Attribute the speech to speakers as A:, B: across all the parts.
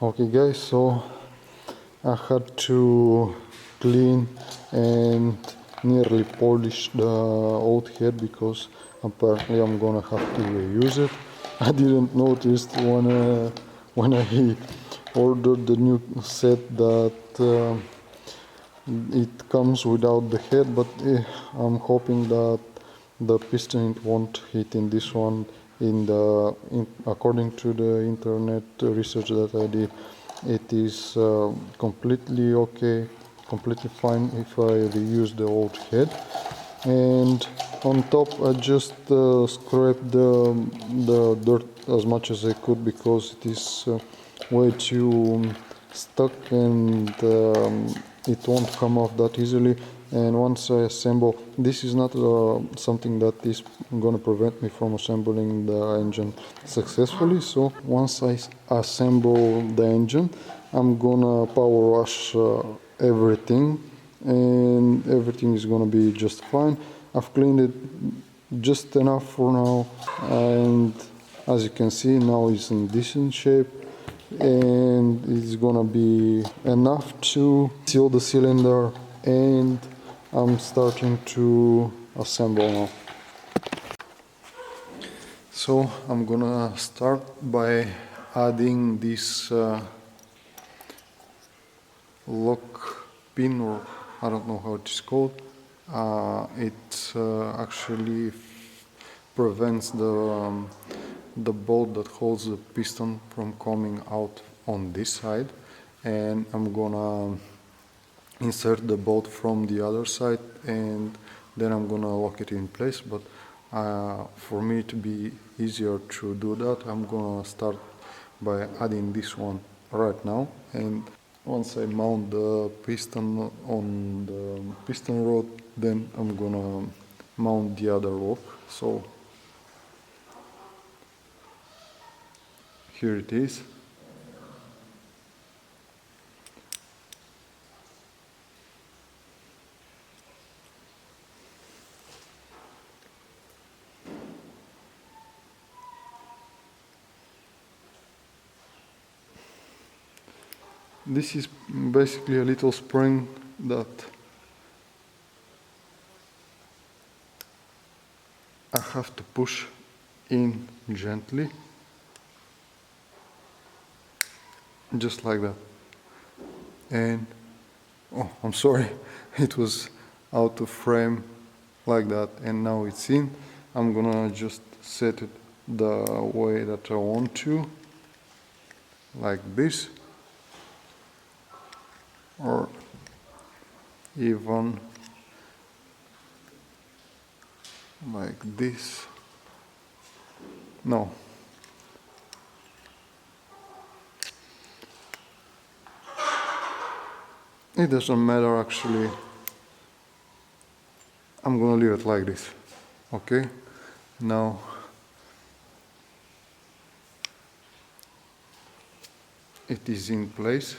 A: Okay guys, so I had to clean and nearly polish the old head because apparently I'm gonna have to reuse it. I didn't notice when I ordered the new set that it comes without the head, but I'm hoping that the piston won't hit in this one. According to the internet research that I did, it is completely okay, completely fine if I reuse the old head. And on top I just scraped the dirt as much as I could because it is way too stuck and it won't come off that easily. And once I assemble, this is not something that is going to prevent me from assembling the engine successfully. So once I assemble the engine, I'm gonna power wash everything and everything is gonna be just fine. I've cleaned it just enough for now, and as you can see now it's in decent shape and it's gonna be enough to seal the cylinder, and I'm starting to assemble now. So I'm gonna start by adding this lock pin, or I don't know how it is called. It actually prevents the bolt that holds the piston from coming out on this side, and I'm gonna insert the bolt from the other side and then I'm gonna lock it in place. But for me to be easier to do that, I'm gonna start by adding this one right now, and once I mount the piston on the piston rod, then I'm gonna mount the other lock. So here it is. This is basically a little spring that I have to push in gently, just like that. And oh, I'm sorry, it was out of frame like that, and now it's in. I'm gonna just set it the way that I want to, like this, or even like this. No, it doesn't matter actually. I'm gonna leave it like this. Okay, now it is in place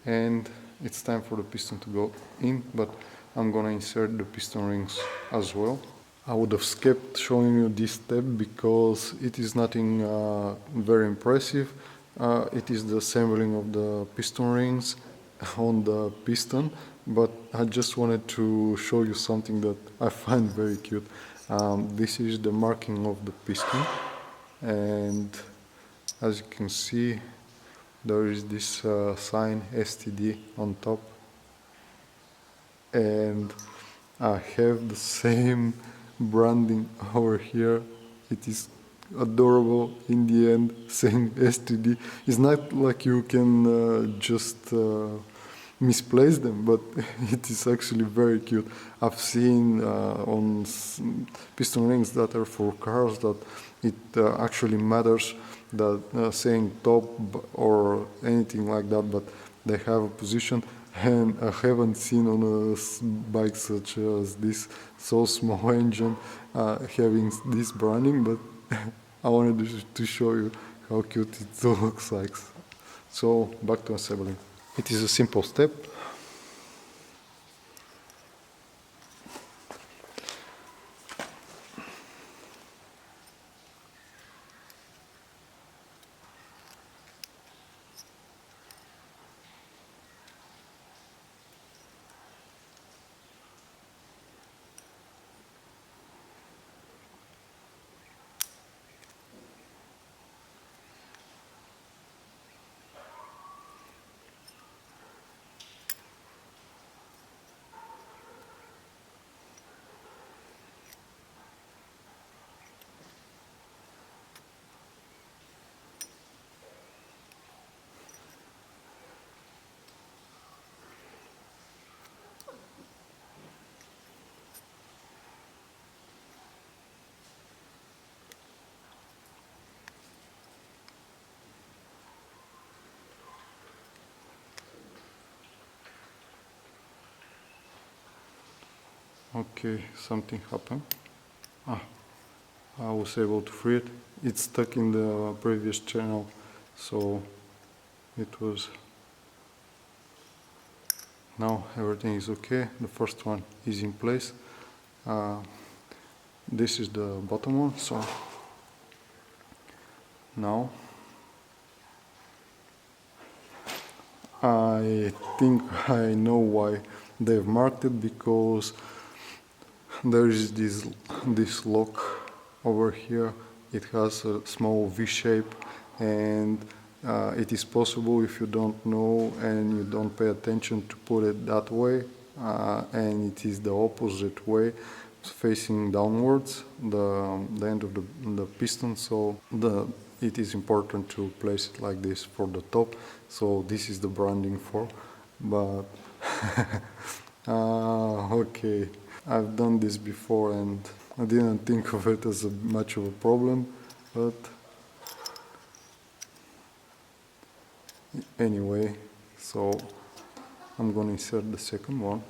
A: and it's time for the piston to go in, but I'm gonna insert the piston rings as well. I would have skipped showing you this step because it is nothing very impressive. It is the assembling of the piston rings on the piston, but I just wanted to show you something that I find very cute. This is the marking of the piston, and as you can see, there is this sign STD on top, and I have the same branding over here. It is adorable in the end, saying STD. It's not like you can just misplace them, but it is actually very cute. I've seen on piston rings that are for cars that it actually matters that saying top or anything like that, but they have a position, and I haven't seen on a bike such as this so small engine having this branding, but I wanted to show you how cute it looks like. So back to assembling. It is a simple step. Okay, something happened. I was able to free it. It's stuck in the previous channel, so it was. Now everything is okay. The first one is in place. This is the bottom one, so now I think I know why they've marked it, because there is this lock over here. It has a small V shape, and it is possible, if you don't know and you don't pay attention, to put it that way, and it is the opposite way, facing downwards, the end of the piston. So it is important to place it like this for the top. So this is the branding for, but okay, I've done this before and I didn't think of it as much of a problem, but anyway, so I'm gonna insert the second one.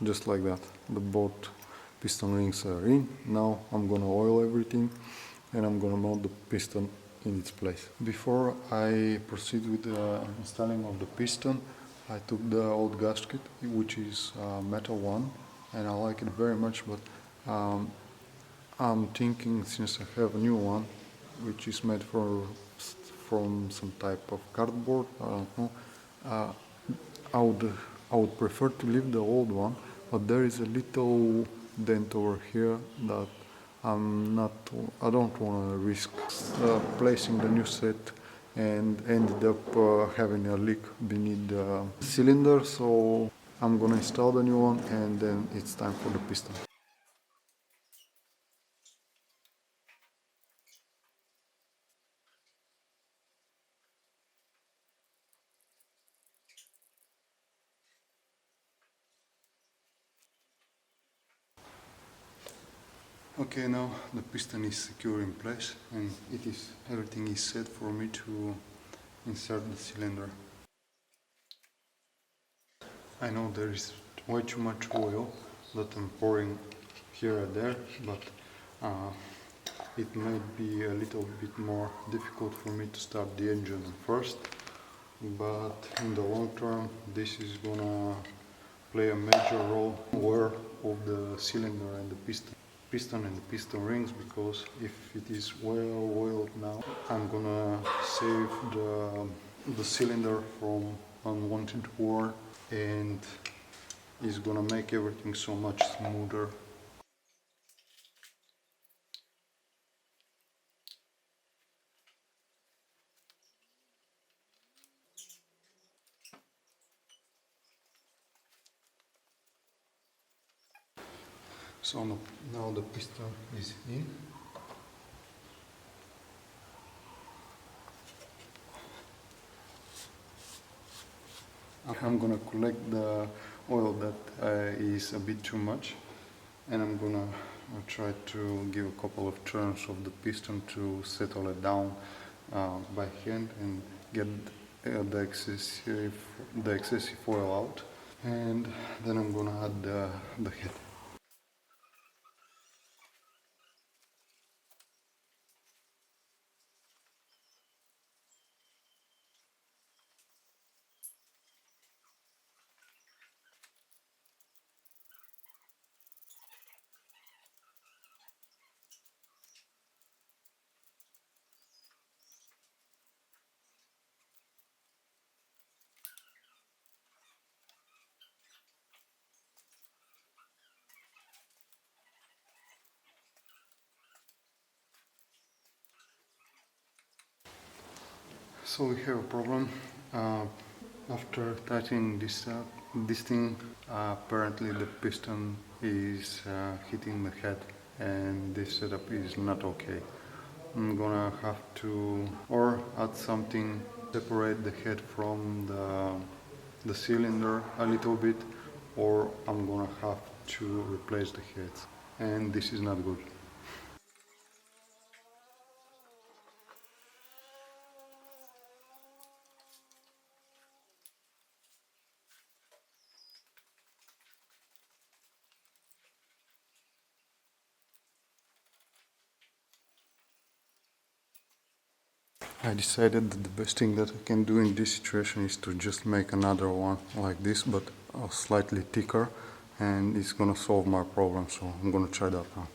A: Just like that, the both piston rings are in. Now I'm gonna oil everything and I'm gonna mount the piston in its place. Before I proceed with the installing of the piston, I took the old gasket, which is a metal one, and I like it very much, but I'm thinking, since I have a new one, which is made from some type of cardboard, I don't know, I would prefer to leave the old one, but there is a little dent over here that I don't want to risk placing the new set and ended up having a leak beneath the cylinder. So I'm gonna install the new one and then it's time for the piston. Okay, now the piston is secure in place and everything is set for me to insert the cylinder. I know there is way too much oil that I'm pouring here and there, but it may be a little bit more difficult for me to start the engine first, but in the long term this is gonna play a major role where of the cylinder and the piston and the piston rings, because if it is well oiled now, I'm gonna save the cylinder from unwanted wear and is gonna make everything so much smoother. So now the piston is in. I'm gonna collect the oil that is a bit too much, and I'm gonna try to give a couple of turns of the piston to settle it down by hand and get the excessive oil out, and then I'm gonna add the head. So we have a problem. After tightening this thing, apparently the piston is hitting the head, and this setup is not okay. I'm gonna have to or add something, separate the head from the cylinder a little bit, or I'm gonna have to replace the heads, and this is not good. I decided that the best thing that I can do in this situation is to just make another one like this, but slightly thicker, and it's gonna solve my problem, so I'm gonna try that now.